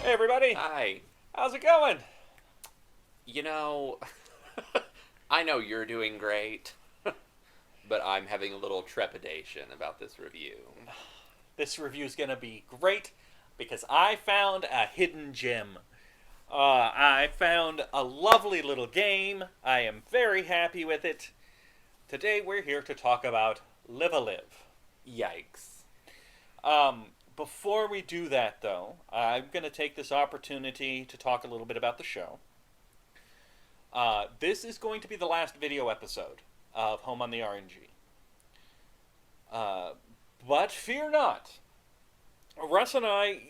Hey everybody! Hi. How's it going? You know, I know you're doing great, but I'm having a little trepidation about this review. This review's gonna be great because I found a hidden gem. I found a lovely little game. I am very happy with it. Today we're here to talk about Live a Live. Yikes. Before we do that, though, I'm going to take this opportunity to talk a little bit about the show. This is going to be the last video episode of Home on the RNG. But fear not. Russ and I,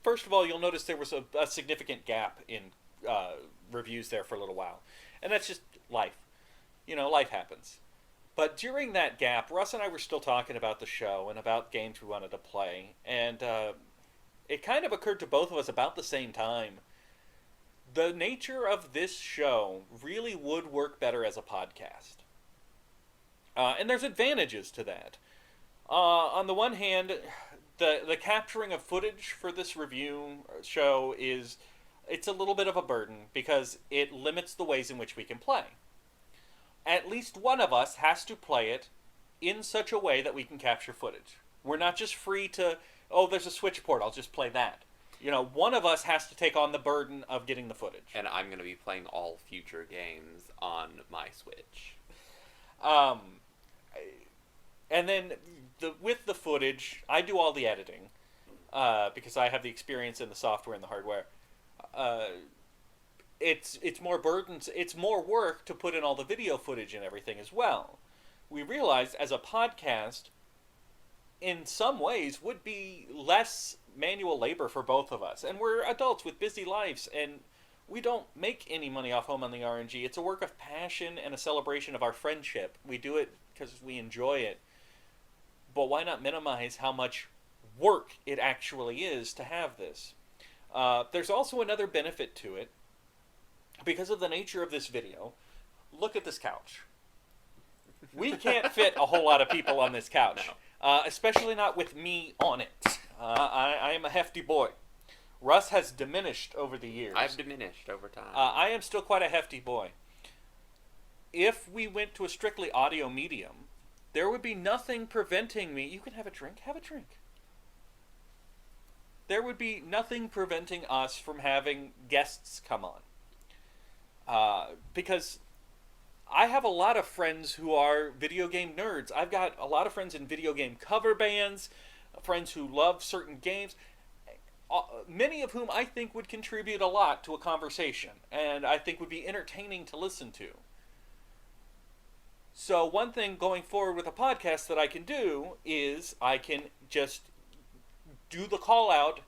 first of all, you'll notice there was a significant gap in reviews there for a little while. And that's just life. You know, life happens. But during that gap, Russ and I were still talking about the show and about games we wanted to play. And it kind of occurred to both of us about the same time. The nature of this show really would work better as a podcast. And there's advantages to that. On the one hand, the capturing of footage for this review show it's a little bit of a burden because it limits the ways in which we can play. At least one of us has to play it in such a way that we can capture footage. We're not just free to, oh, there's a Switch port, I'll just play that. You know, one of us has to take on the burden of getting the footage. And I'm going to be playing all future games on my Switch. And then with the footage, I do all the editing because I have the experience in the software and the hardware. It's more burdens. It's more work to put in all the video footage and everything as well. We realized as a podcast, in some ways, would be less manual labor for both of us. And we're adults with busy lives, and we don't make any money off Home on the RNG. It's a work of passion and a celebration of our friendship. We do it because we enjoy it. But why not minimize how much work it actually is to have this? There's also another benefit to it. Because of the nature of this video, look at this couch. We can't fit a whole lot of people on this couch, especially not with me on it. I am a hefty boy. Russ has diminished over the years. I've diminished over time. I am still quite a hefty boy. If we went to a strictly audio medium, there would be nothing preventing me. You can have a drink. Have a drink. There would be nothing preventing us from having guests come on. Because I have a lot of friends who are video game nerds. I've got a lot of friends in video game cover bands, friends who love certain games, many of whom I think would contribute a lot to a conversation, and I think would be entertaining to listen to. So one thing going forward with a podcast that I can do is I can just do the call out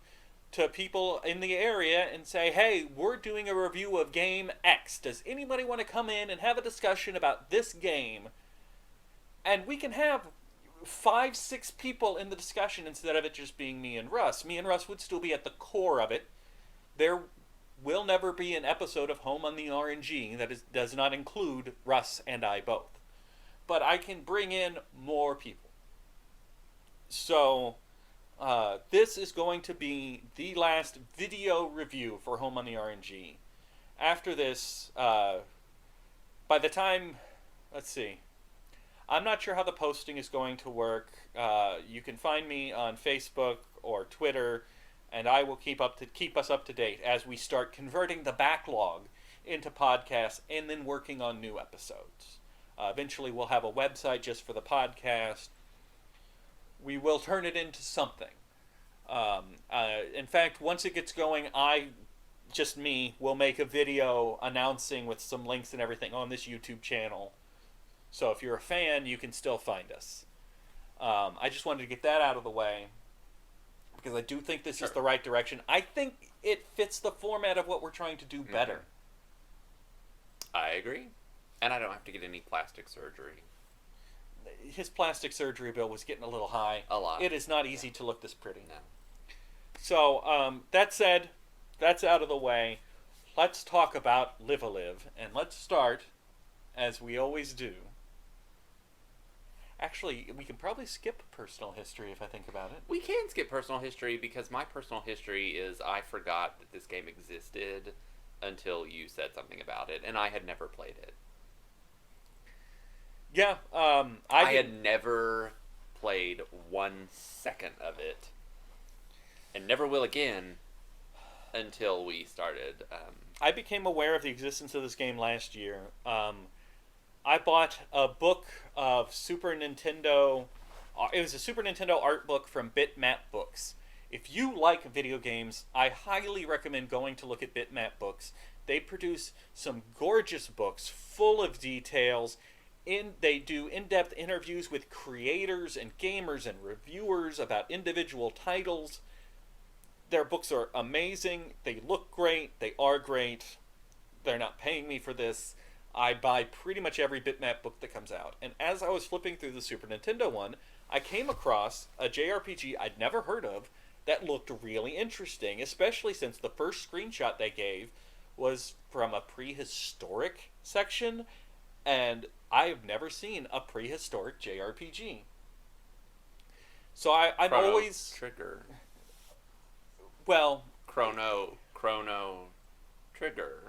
to people in the area and say, hey, we're doing a review of game X. Does anybody want to come in and have a discussion about this game? And we can have 5-6 people in the discussion instead of it just being me and Russ. Me and Russ would still be at the core of it. There will never be an episode of Home on the RNG that does not include Russ and I both. But I can bring in more people. So this is going to be the last video review for Home on the RNG. After this, by the time, let's see, I'm not sure how the posting is going to work. You can find me on Facebook or Twitter, and I will keep us up to date as we start converting the backlog into podcasts and then working on new episodes. Eventually, we'll have a website just for the podcast. We will turn it into something. In fact, once it gets going, will make a video announcing with some links and everything on this YouTube channel. So if you're a fan, you can still find us. I just wanted to get that out of the way because I do think this is the right direction. I think it fits the format of what we're trying to do better. I agree. And I don't have to get any plastic surgery. His plastic surgery bill was getting a little high. A lot. It is not easy to look this pretty. No. So, that said, that's out of the way. Let's talk about Live-A-Live. And let's start, as we always do. Actually, we can probably skip personal history if I think about it. We can skip personal history because my personal history is I forgot that this game existed until you said something about it, and I had never played it. Yeah, I had never played 1 second of it, and never will again until we started. I became aware of the existence of this game last year. I bought a book of Super Nintendo. It was a Super Nintendo art book from Bitmap Books. If you like video games, I highly recommend going to look at Bitmap Books. They produce some gorgeous books full of details. They do in-depth interviews with creators and gamers and reviewers about individual titles. Their books are amazing. They look great. They are great. They're not paying me for this. I buy pretty much every Bitmap book that comes out. And as I was flipping through the Super Nintendo one, I came across a JRPG I'd never heard of that looked really interesting, especially since the first screenshot they gave was from a prehistoric section, and I've never seen a prehistoric JRPG. So I'm Chrono always... Trigger. Well... Chrono Trigger.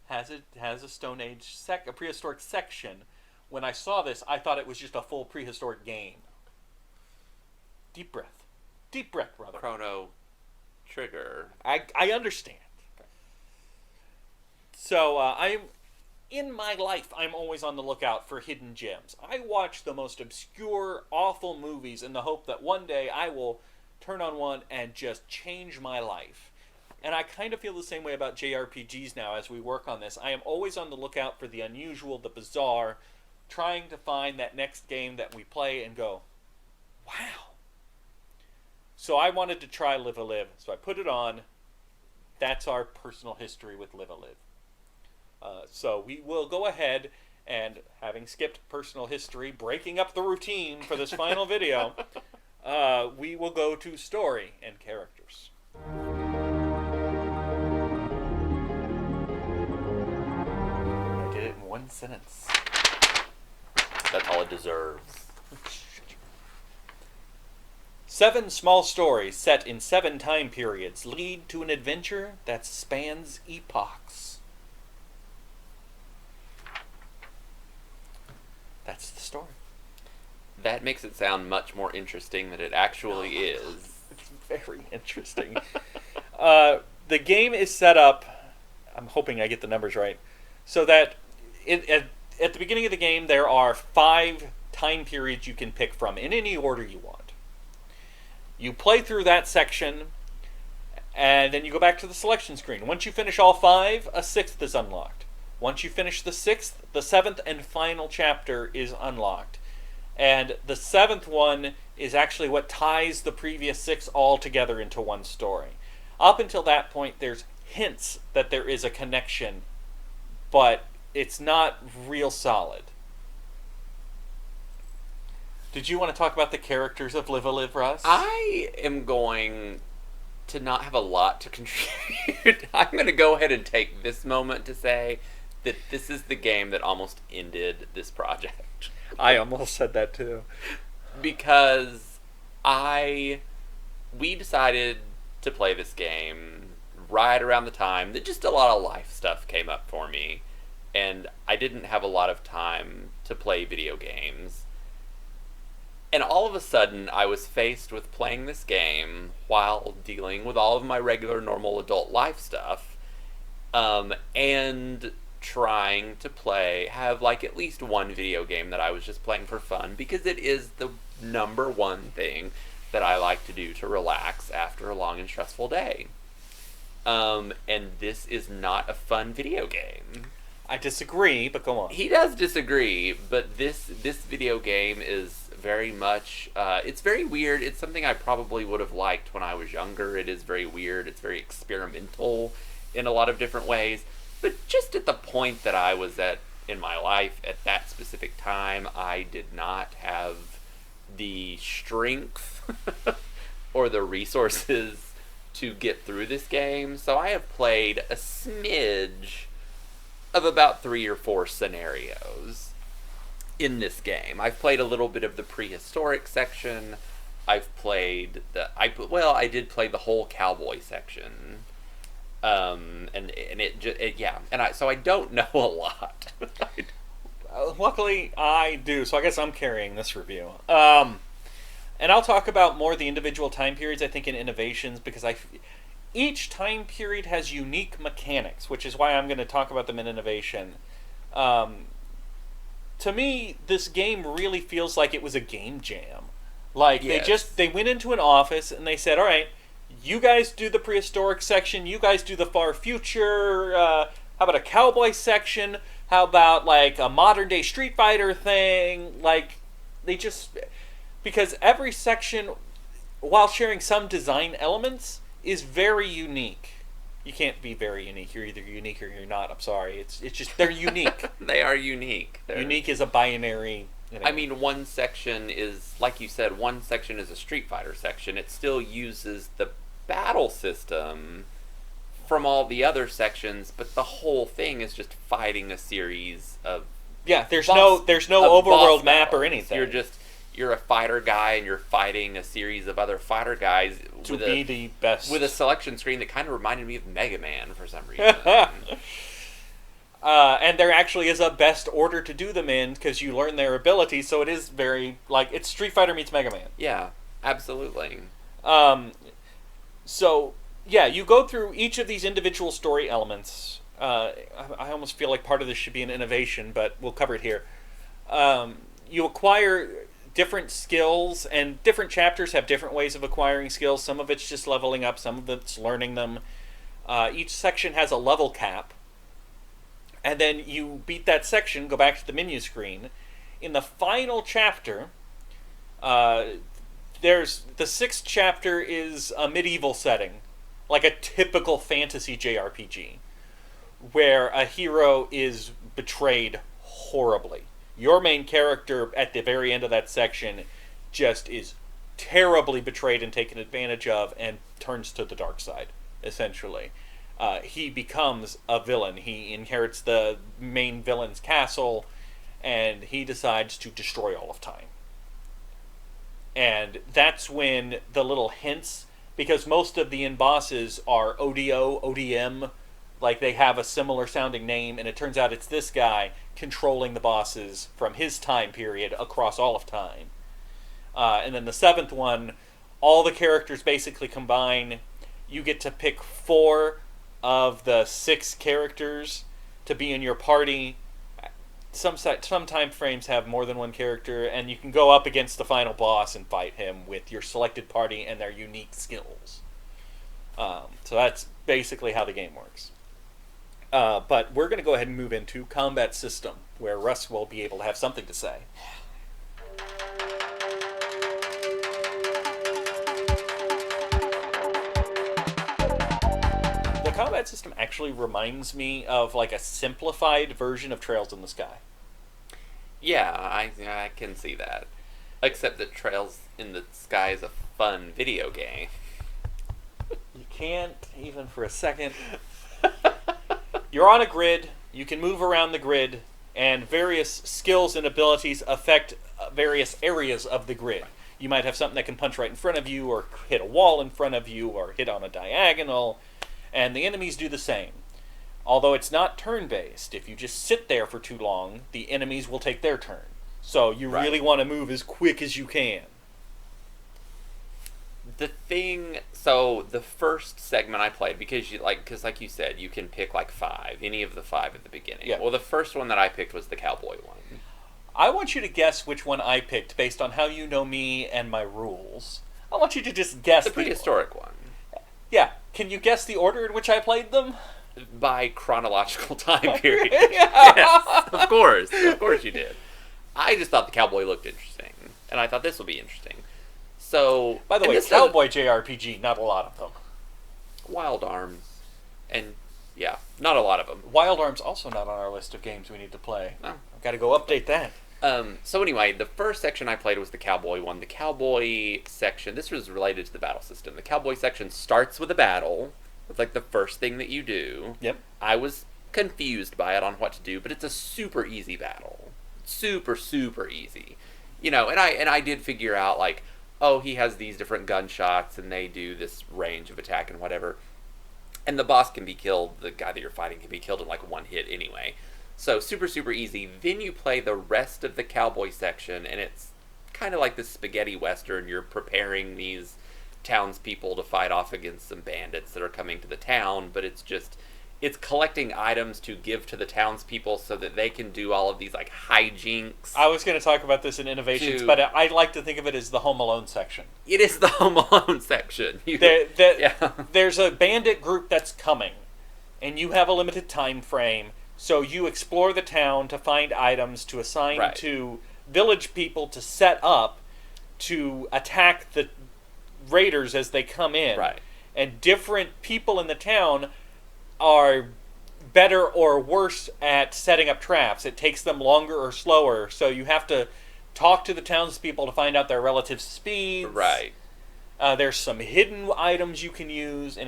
has a Stone Age a prehistoric section. When I saw this, I thought it was just a full prehistoric game. Deep breath, brother. Chrono Trigger. I understand. So in my life, I'm always on the lookout for hidden gems. I watch the most obscure, awful movies in the hope that one day I will turn on one and just change my life. And I kind of feel the same way about JRPGs now as we work on this. I am always on the lookout for the unusual, the bizarre, trying to find that next game that we play and go, wow. So I wanted to try Live-A-Live, so I put it on. That's our personal history with Live-A-Live. So we will go ahead and, having skipped personal history, breaking up the routine for this final video, we will go to story and characters. I did it in one sentence. That's all it deserves. 7 small stories set in 7 time periods lead to an adventure that spans epochs. That's the story. That makes it sound much more interesting than it actually is. It's very interesting. The game is set up, I'm hoping I get the numbers right, so that at the beginning of the game there are 5 time periods you can pick from in any order you want. You play through that section, and then you go back to the selection screen. Once you finish all 5, a 6th is unlocked. Once you finish the 6th, the 7th and final chapter is unlocked. And the 7th one is actually what ties the previous 6 all together into one story. Up until that point, there's hints that there is a connection, but it's not real solid. Did you want to talk about the characters of Live-A-Live, Russ? I am going to not have a lot to contribute. I'm going to go ahead and take this moment to say that this is the game that almost ended this project. I almost said that too. Because we decided to play this game right around the time that just a lot of life stuff came up for me. And I didn't have a lot of time to play video games. And all of a sudden, I was faced with playing this game while dealing with all of my regular, normal adult life stuff, and trying to have like at least one video game that I was just playing for fun, because it is the number one thing that I like to do to relax after a long and stressful day. And this is not a fun video game. I disagree, but go on. He does disagree, but this video game is very much, it's very weird. It's something I probably would have liked when I was younger. It is very weird. It's very experimental in a lot of different ways. But just at the point that I was at in my life at that specific time, I did not have the strength or the resources to get through this game. So I have played a smidge of about 3 or 4 scenarios in this game. I've played a little bit of the prehistoric section. I've played I did play the whole cowboy section. So I don't know a lot. Luckily, I do, so I guess I'm carrying this review. And I'll talk about more the individual time periods, I think, in innovations, because each time period has unique mechanics, which is why I'm going to talk about them in innovation. To me, this game really feels like it was a game jam. Like, Yes. they went into an office and they said, all right, you guys do the prehistoric section, you guys do the far future, how about a cowboy section, how about, like, a modern-day Street Fighter thing, like, because every section, while sharing some design elements, is very unique. You can't be very unique. You're either unique or you're not. I'm sorry. It's just, they're unique. They are unique. Unique is a binary. I mean, one section is, like you said, one section is a Street Fighter section. It still uses the battle system from all the other sections, but the whole thing is just fighting a series of there's no overworld map or anything. You're a fighter guy and you're fighting a series of other fighter guys to be the best with a selection screen that kind of reminded me of Mega Man for some reason. And there actually is a best order to do them in because you learn their abilities, so it is very, like, it's Street Fighter meets Mega Man. Yeah, absolutely. So, yeah, you go through each of these individual story elements. I almost feel like part of this should be an innovation, but we'll cover it here. You acquire different skills, and different chapters have different ways of acquiring skills. Some of it's just leveling up, some of it's learning them. Each section has a level cap. And then you beat that section, go back to the menu screen. In the final chapter, there's the 6th chapter is a medieval setting, like a typical fantasy JRPG, where a hero is betrayed horribly. Your main character at the very end of that section just is terribly betrayed and taken advantage of and turns to the dark side, essentially. He becomes a villain. He inherits the main villain's castle, and he decides to destroy all of time. And that's when the little hints, because most of the end bosses are ODO, ODM, like they have a similar sounding name, and it turns out it's this guy controlling the bosses from his time period across all of time. And then the 7th one, all the characters basically combine. You get to pick 4 of the 6 characters to be in your party. Some time frames have more than one character, and you can go up against the final boss and fight him with your selected party and their unique skills. So that's basically how the game works. But we're going to go ahead and move into combat system, where Russ will be able to have something to say. The combat system actually reminds me of like a simplified version of Trails in the Sky. Yeah, I can see that. Except that Trails in the Sky is a fun video game. You can't even for a second. You're on a grid, you can move around the grid, and various skills and abilities affect various areas of the grid. You might have something that can punch right in front of you, or hit a wall in front of you, or hit on a diagonal, and the enemies do the same. Although it's not turn-based, if you just sit there for too long, the enemies will take their turn. So you really want to move as quick as you can. So the first segment I played, because like you said, you can pick like 5, any of the 5 at the beginning. Yeah. Well, the first one that I picked was the cowboy one. I want you to guess which one I picked based on how you know me and my rules. I want you to just guess The prehistoric one. Yeah. Can you guess the order in which I played them? By chronological time period. Yes, of course. Of course you did. I just thought the cowboy looked interesting, and I thought this would be interesting. So, by the way, cowboy JRPG, not a lot of them. Wild Arms, and yeah, Not a lot of them. Wild Arms also not on our list of games we need to play. Oh. I've got to go update that. So anyway, the first section I played was the cowboy one. The cowboy section, this was related to the battle system. The cowboy section starts with a battle. It's like the first thing that you do. Yep. I was confused by it on what to do, but it's a super easy battle. Super, super easy. You know, and I did figure out, like, oh, he has these different gunshots, and they do this range of attack and whatever. And the boss can be killed, the guy that you're fighting can be killed in, like, one hit anyway. So, super, super easy. Then you play the rest of the cowboy section, and it's kind of like this spaghetti western. You're preparing these townspeople to fight off against some bandits that are coming to the town, but it's collecting items to give to the townspeople so that they can do all of these, like, hijinks. I was going to talk about this in Innovations, but I like to think of it as the Home Alone section. It is the Home Alone section. There's a bandit group that's coming, and you have a limited time frame, so you explore the town to find items to assign to village people to set up to attack the raiders as they come in. Right. And different people in the town are better or worse at setting up traps. It takes them longer or slower, so you have to talk to the townspeople to find out their relative speeds. Right. There's some hidden items you can use.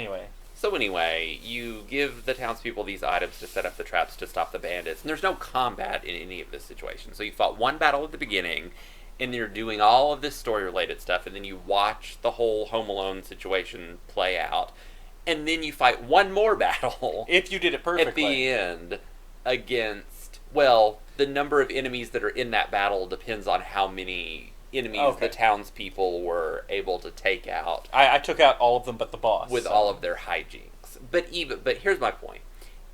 So anyway, you give the townspeople these items to set up the traps to stop the bandits, and there's no combat in any of this situation. So you fought one battle at the beginning, and you're doing all of this story-related stuff, and then you watch the whole Home Alone situation play out, and then you fight one more battle. If you did it perfectly. At the end, against, well, the number of enemies that are in that battle depends on how many enemies the townspeople were able to take out. I took out all of them but the boss. With all of their hijinks. But here's my point.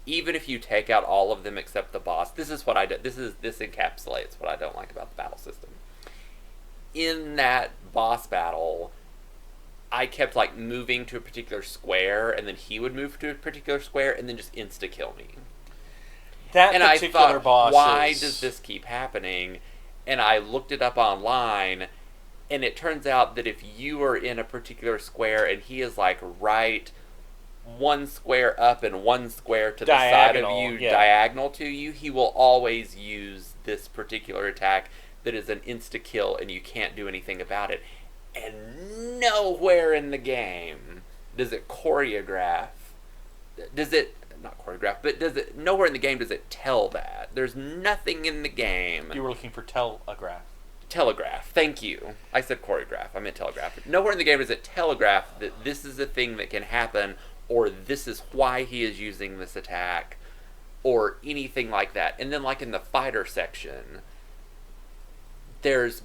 Even if you take out all of them except the boss, this is what I do. This encapsulates what I don't like about the battle system. In that boss battle, I kept, like, moving to a particular square, and then he would move to a particular square, and then just insta-kill me. And I thought, boss why does this keep happening? And I looked it up online, and it turns out that if you are in a particular square, and he is, like, right one square up and one square to the side of you, diagonal to you, he will always use this particular attack that is an insta-kill, and you can't do anything about it. And nowhere in the game does it choreograph. Nowhere in the game does it tell that. There's nothing in the game. You were looking for telegraph. Telegraph. Thank you. I said choreograph. I meant telegraph. Nowhere in the game does it telegraph that this is a thing that can happen, or this is why he is using this attack, or anything like that. And then, like, in the fighter section, there's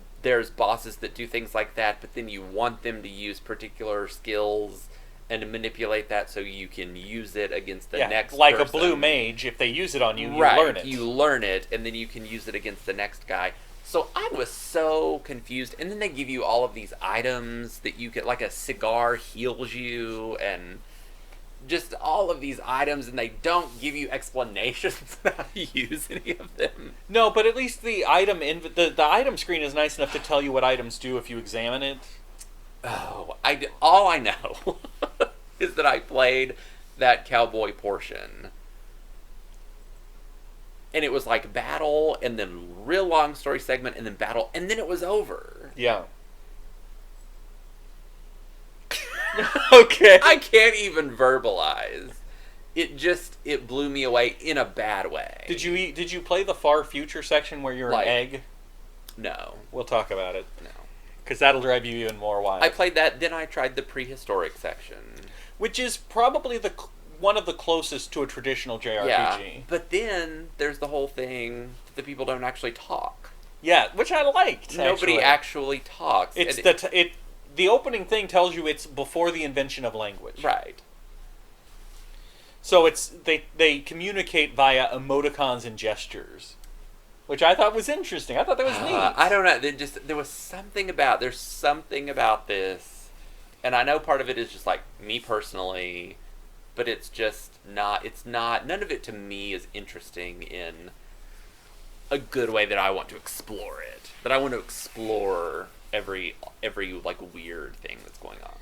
bosses that do things like that, but then you want them to use particular skills and to manipulate that so you can use it against the next like person. A blue mage, if they use it on you, you learn it. You learn it, and then you can use it against the next guy. So I was so confused. And then they give you all of these items that you get, like a cigar heals you, and just all of these items, and they don't give you explanations about how to use any of them. No, but at least the item the item screen is nice enough to tell you what items do if you examine it. Oh, all I know is that I played that cowboy portion, and it was like battle, and then real long story segment, and then battle, and then it was over. Yeah. Okay. I can't even verbalize. It blew me away in a bad way. Did you play the far future section where you're an egg? No. We'll talk about it. No. Because that'll drive you even more wild. I played that, then I tried the prehistoric section. Which is probably one of the closest to a traditional JRPG. Yeah, but then there's the whole thing that the people don't actually talk. Yeah, which I liked. Nobody actually talks. The opening thing tells you it's before the invention of language. Right. So they communicate via emoticons and gestures, which I thought was interesting. I thought that was neat. I don't know. There's something about this, and I know part of it is just like me personally, but it's just not. It's not. None of it to me is interesting in a good way that I want to explore it. That I want to explore every like weird thing that's going on.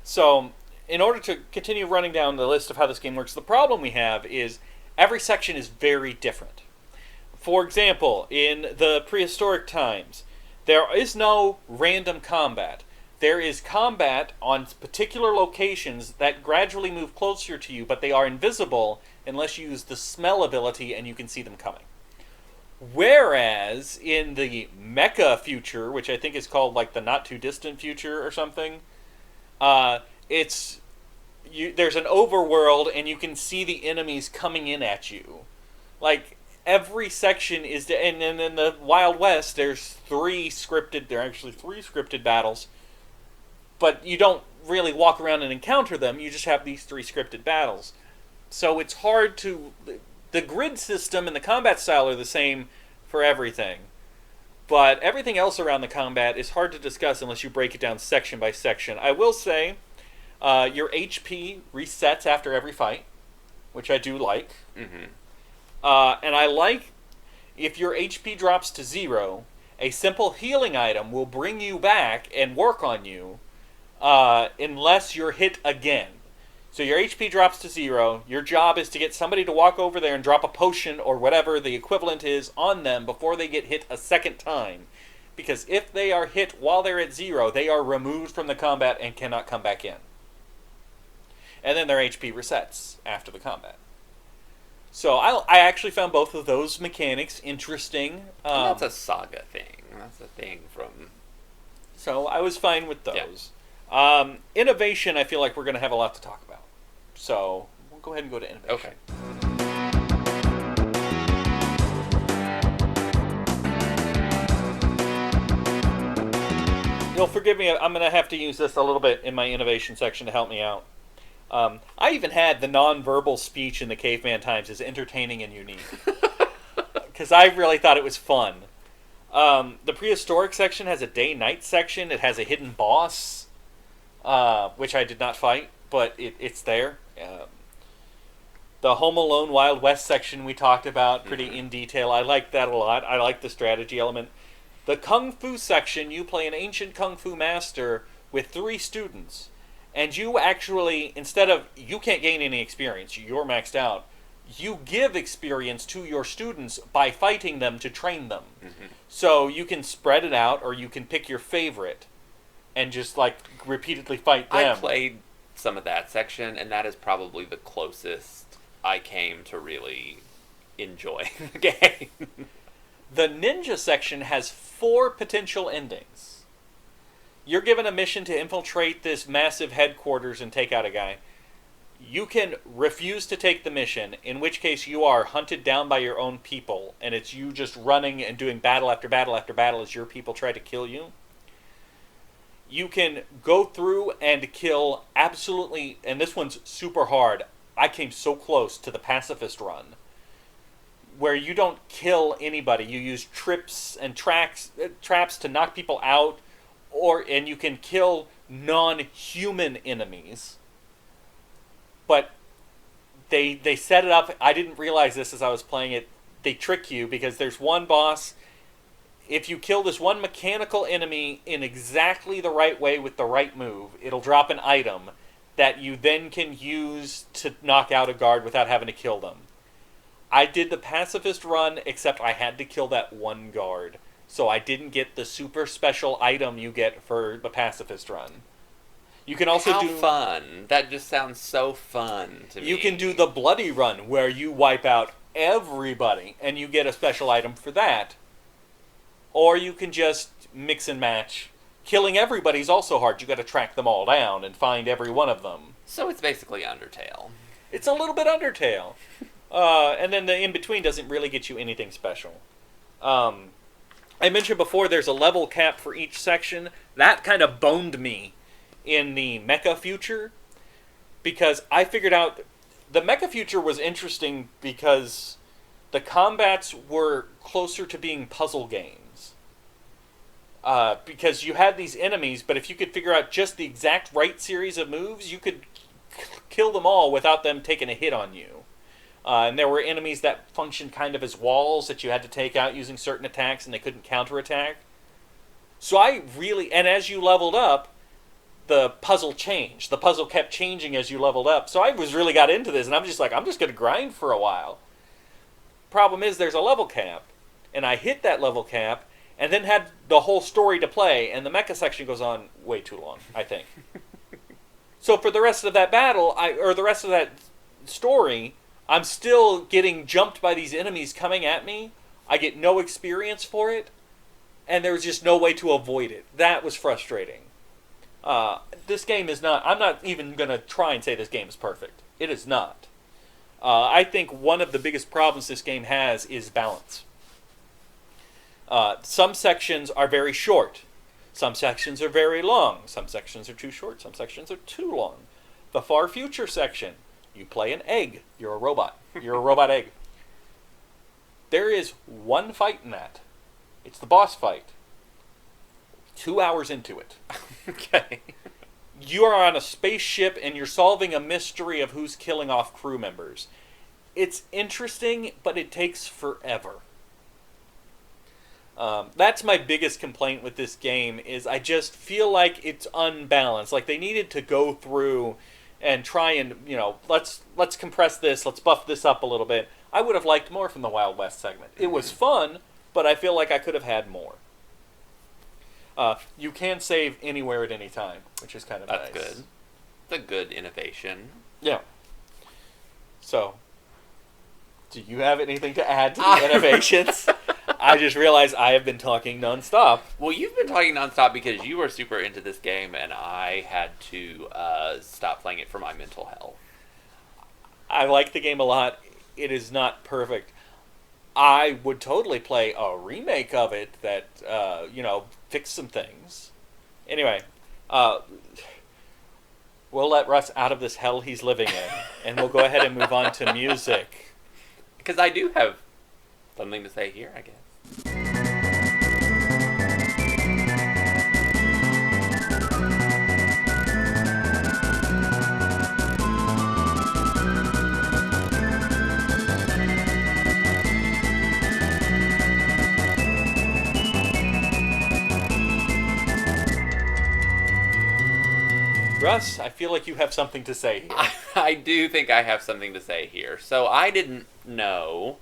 So in order to continue running down the list of how this game works, the problem we have is every section is very different. For example, in the prehistoric times, there is no random combat. There is combat on particular locations that gradually move closer to you, but they are invisible unless you use the smell ability and you can see them coming. Whereas in the mecha future, which I think is called like the not too distant future or something, there's an overworld and you can see the enemies coming in at you. Like every section is, and then in the Wild West, there are actually three scripted battles, but you don't really walk around and encounter them. You just have these three scripted battles. So it's hard to... The grid system and the combat style are the same for everything. But everything else around the combat is hard to discuss unless you break it down section by section. I will say, your HP resets after every fight, which I do like. Mm-hmm. And I like, if your HP drops to 0, a simple healing item will bring you back and work on you, unless you're hit again. So your HP drops to 0. Your job is to get somebody to walk over there and drop a potion or whatever the equivalent is on them before they get hit a second time. Because if they are hit while they're at 0, they are removed from the combat and cannot come back in. And then their HP resets after the combat. So I actually found both of those mechanics interesting. That's a Saga thing. That's a thing from... So I was fine with those. Yeah. Innovation, I feel like we're going to have a lot to talk about. So we'll go ahead and go to innovation. Okay. You'll forgive me, I'm going to have to use this a little bit in my innovation section to help me out. I even had the non-verbal speech in the Caveman Times as entertaining and unique. Because I really thought it was fun. The prehistoric section has a day-night section. It has a hidden boss, which I did not fight, but it's there. The Home Alone Wild West section we talked about pretty in detail. I like that a lot. I like the strategy element. The Kung Fu section, you play an ancient Kung Fu master with 3 students. And you actually, instead of, you can't gain any experience, you're maxed out, you give experience to your students by fighting them to train them. Mm-hmm. So you can spread it out, or you can pick your favorite and just, like, repeatedly fight them. I played some of that section, and that is probably the closest I came to really enjoying the game. The ninja section has 4 potential endings. You're given a mission to infiltrate this massive headquarters and take out a guy. You can refuse to take the mission, in which case you are hunted down by your own people, and it's you just running and doing battle after battle after battle as your people try to kill you. You can go through and kill absolutely, and this one's super hard. I came so close to the pacifist run, where you don't kill anybody. You use traps to knock people out, and you can kill non-human enemies. But they set it up. I didn't realize this as I was playing it. They trick you because there's one boss. If you kill this one mechanical enemy in exactly the right way with the right move, it'll drop an item that you then can use to knock out a guard without having to kill them. I did the pacifist run, except I had to kill that one guard. So I didn't get the super special item you get for the pacifist run. You can also How fun. That just sounds so fun to me. You can do the bloody run, where you wipe out everybody, and you get a special item for that. Or you can just mix and match. Killing everybody's also hard. You got to track them all down and find every one of them. So it's basically Undertale. It's a little bit Undertale. And then the in-between doesn't really get you anything special. I mentioned before there's a level cap for each section. That kind of boned me in the mecha future, because I figured out the mecha future was interesting because the combats were closer to being puzzle games. Because you had these enemies, but if you could figure out just the exact right series of moves, you could kill them all without them taking a hit on you. And there were enemies that functioned kind of as walls that you had to take out using certain attacks, and they couldn't counterattack. So and as you leveled up, the puzzle changed. The puzzle kept changing as you leveled up. So I was really got into this, and I'm just like, I'm just going to grind for a while. Problem is, there's a level cap, and I hit that level cap, and then had the whole story to play, and the mecha section goes on way too long, I think. So for the rest of that battle, or the rest of that story, I'm still getting jumped by these enemies coming at me. I get no experience for it, and there's just no way to avoid it. That was frustrating. This game is not... I'm not even going to try and say this game is perfect. It is not. I think one of the biggest problems this game has is balance. Some sections are very short. Some sections are very long. Some sections are too short. Some sections are too long. The far future section, you play an egg. You're a robot. You're a robot egg. There is one fight in that. It's the boss fight. 2 hours into it. Okay. You are on a spaceship and you're solving a mystery of who's killing off crew members. It's interesting, but it takes forever. That's my biggest complaint with this game, is I just feel like it's unbalanced. Like they needed to go through and try and, let's compress this, let's buff this up a little bit. I would have liked more from the Wild West segment. It was fun, but I feel like I could have had more. You can save anywhere at any time, which is kind of nice. That's good. It's a good innovation. Yeah. So, do you have anything to add to the innovations? I just realized I have been talking nonstop. Well, you've been talking nonstop because you were super into this game, and I had to stop playing it for my mental health. I like the game a lot. It is not perfect. I would totally play a remake of it that, fix some things. Anyway, we'll let Russ out of this hell he's living in, and we'll go ahead and move on to music. Because I do have something to say here, I guess. Russ, I feel like you have something to say here. I do think I have something to say here. So I didn't know.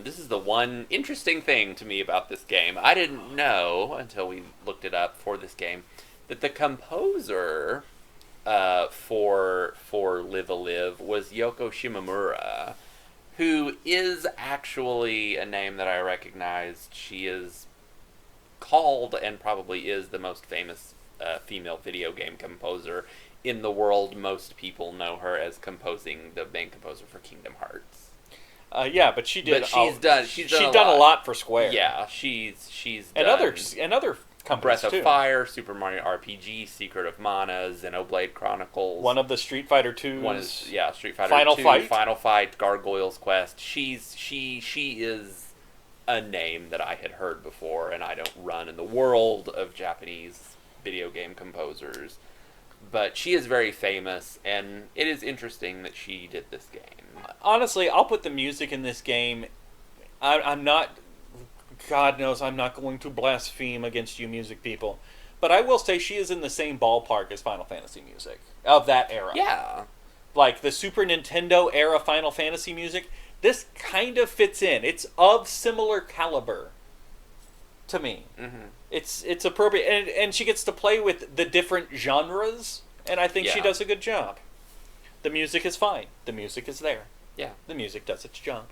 This is the one interesting thing to me about this game. I didn't know until we looked it up for this game that the composer for Live a Live was Yoko Shimomura, who is actually a name that I recognized. She is called and probably is the most famous female video game composer in the world. Most people know her as composing the main composer for Kingdom Hearts. Yeah, but she did. But she's done a lot for Square. Yeah, she's and done other companies Breath too. of Fire, Super Mario RPG, Secret of Mana, Xenoblade Chronicles. One of the Street Fighter 2s. One is Street Fighter Final 2, Fight. Final Fight, Gargoyle's Quest. She is a name that I had heard before, and I don't run in the world of Japanese video game composers, but she is very famous, and it is interesting that she did this game. Honestly, I'll put the music in this game. I'm not, God knows I'm not going to blaspheme against you music people, but I will say she is in the same ballpark as Final Fantasy music of that era. Yeah. Like the Super Nintendo era Final Fantasy music, this kind of fits in. It's of similar caliber to me. Mm-hmm. It's appropriate, and she gets to play with the different genres, and I think she does a good job. The music is fine. The music is there. Yeah. The music does its job.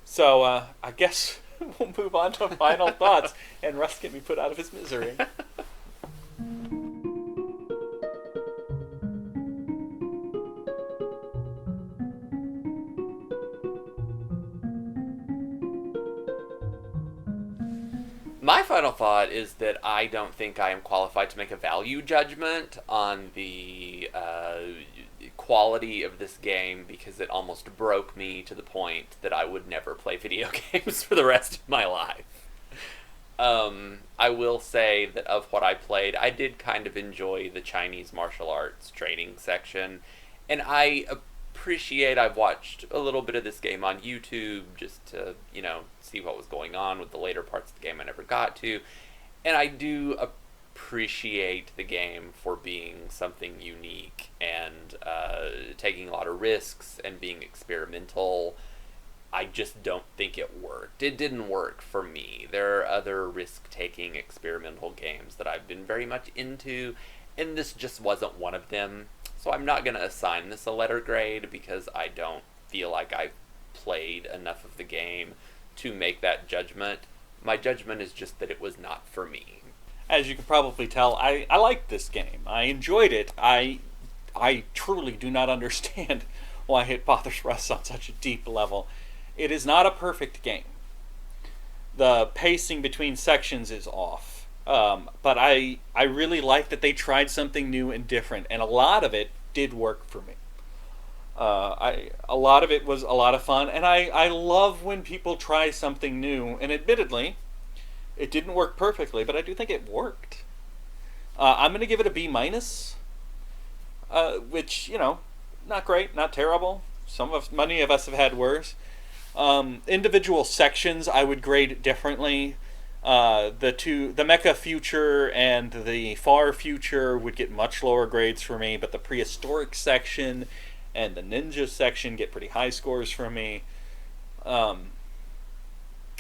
So, I guess we'll move on to final thoughts, and Russ can be put out of his misery. My final thought is that I don't think I am qualified to make a value judgment on the quality of this game, because it almost broke me to the point that I would never play video games for the rest of my life. I will say that of what I played, I did kind of enjoy the Chinese martial arts training section, and I appreciate I've watched a little bit of this game on YouTube just to, see what was going on with the later parts of the game I never got to, and I do appreciate the game for being something unique and taking a lot of risks and being experimental. I just don't think it worked. It didn't work for me. There are other risk-taking experimental games that I've been very much into, and this just wasn't one of them. So I'm not going to assign this a letter grade because I don't feel like I've played enough of the game to make that judgment. My judgment is just that it was not for me. As you can probably tell, I liked this game. I enjoyed it. I truly do not understand why it bothers Russ on such a deep level. It is not a perfect game. The pacing between sections is off. But I really like that they tried something new and different, and a lot of it did work for me. A lot of it was a lot of fun, and I love when people try something new, and admittedly, it didn't work perfectly, but I do think it worked. I'm going to give it a B-, which, not great, not terrible. Many of us have had worse. Individual sections I would grade differently. The Mecha Future and the Far Future would get much lower grades for me, but the Prehistoric section and the Ninja section get pretty high scores from me.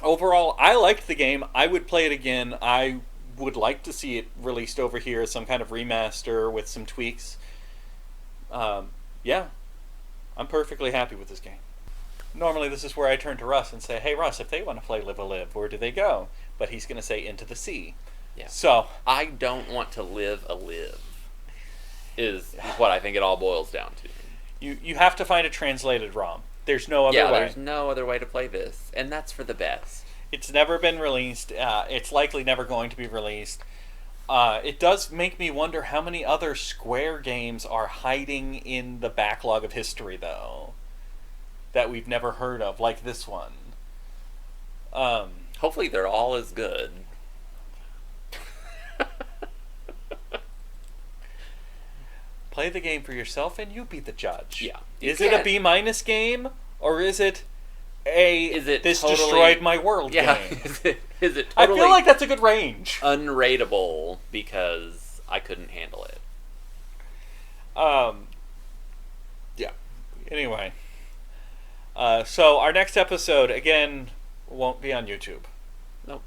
Overall, I liked the game. I would play it again. I would like to see it released over here as some kind of remaster with some tweaks. Yeah, I'm perfectly happy with this game. Normally this is where I turn to Russ and say, hey Russ, if they want to play Live a Live, where do they go? But he's going to say Into the Sea. Yeah. So I don't want to live a live is what I think it all boils down to. You have to find a translated ROM. There's no other way. Yeah, there's no other way to play this, and that's for the best. It's never been released. It's likely never going to be released. It does make me wonder how many other Square games are hiding in the backlog of history, though, that we've never heard of, like this one. Hopefully they're all as good. Play the game for yourself and you be the judge. Yeah. Is it a B- game, or is it this totally destroyed my world game? Is it I totally feel like that's a good range. unrateable because I couldn't handle it? Yeah. Anyway. So our next episode, again, won't be on YouTube. Nope.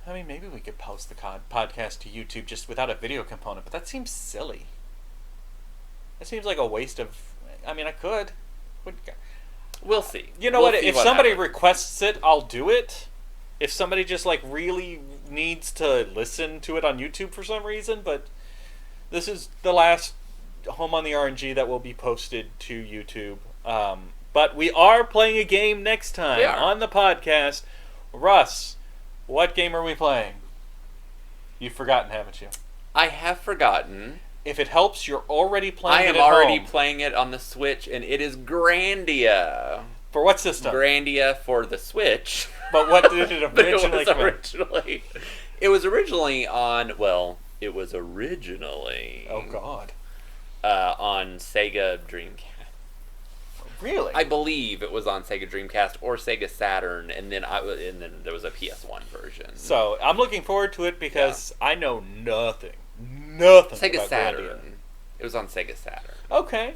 I mean, maybe we could post the podcast to YouTube just without a video component, but that seems silly. That seems like a waste of... I mean, I could. We'll see. You know We'll what? see If what somebody happens. requests it, I'll do it. If somebody just, really needs to listen to it on YouTube for some reason, but this is the last Home on the RNG that will be posted to YouTube. But we are playing a game next time on the podcast. Russ, what game are we playing? You've forgotten, haven't you? I have forgotten. If it helps, you're already playing it I am at already home. playing it on the Switch, and it is Grandia. For what system? Grandia for the Switch. But what did it But originally come in? It was originally on, it was originally... Oh, God. On Sega Dreamcast. Really? I believe it was on Sega Dreamcast or Sega Saturn, and then there was a PS1 version. So I'm looking forward to it because I know nothing Sega Sega about Saturn. Grandia. It was on Sega Saturn. Okay.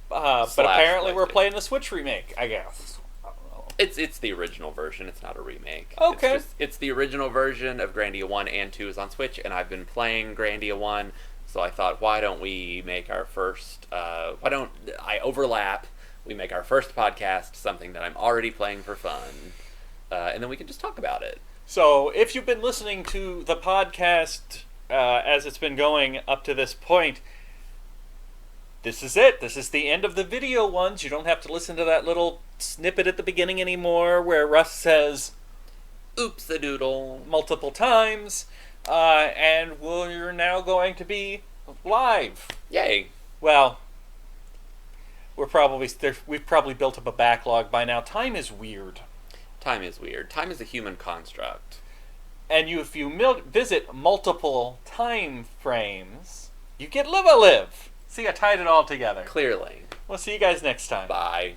But apparently we're playing the Switch remake, I guess. I don't know. It's the original version. It's not a remake. Okay. It's the original version of Grandia 1 and 2 is on Switch, and I've been playing Grandia 1, so I thought, why don't we make our first... why don't I overlap? We make our first podcast something that I'm already playing for fun, and then we can just talk about it. So if you've been listening to the podcast as it's been going up to this point, this is it. This is the end of the video ones. You don't have to listen to that little snippet at the beginning anymore where Russ says, oops-a-doodle, multiple times, and we're now going to be live. Yay. Well, we've probably built up a backlog by now. Time is weird. Time is weird. Time is a human construct. And if you visit multiple time frames, you get Live a Live. See, I tied it all together. Clearly. We'll see you guys next time. Bye.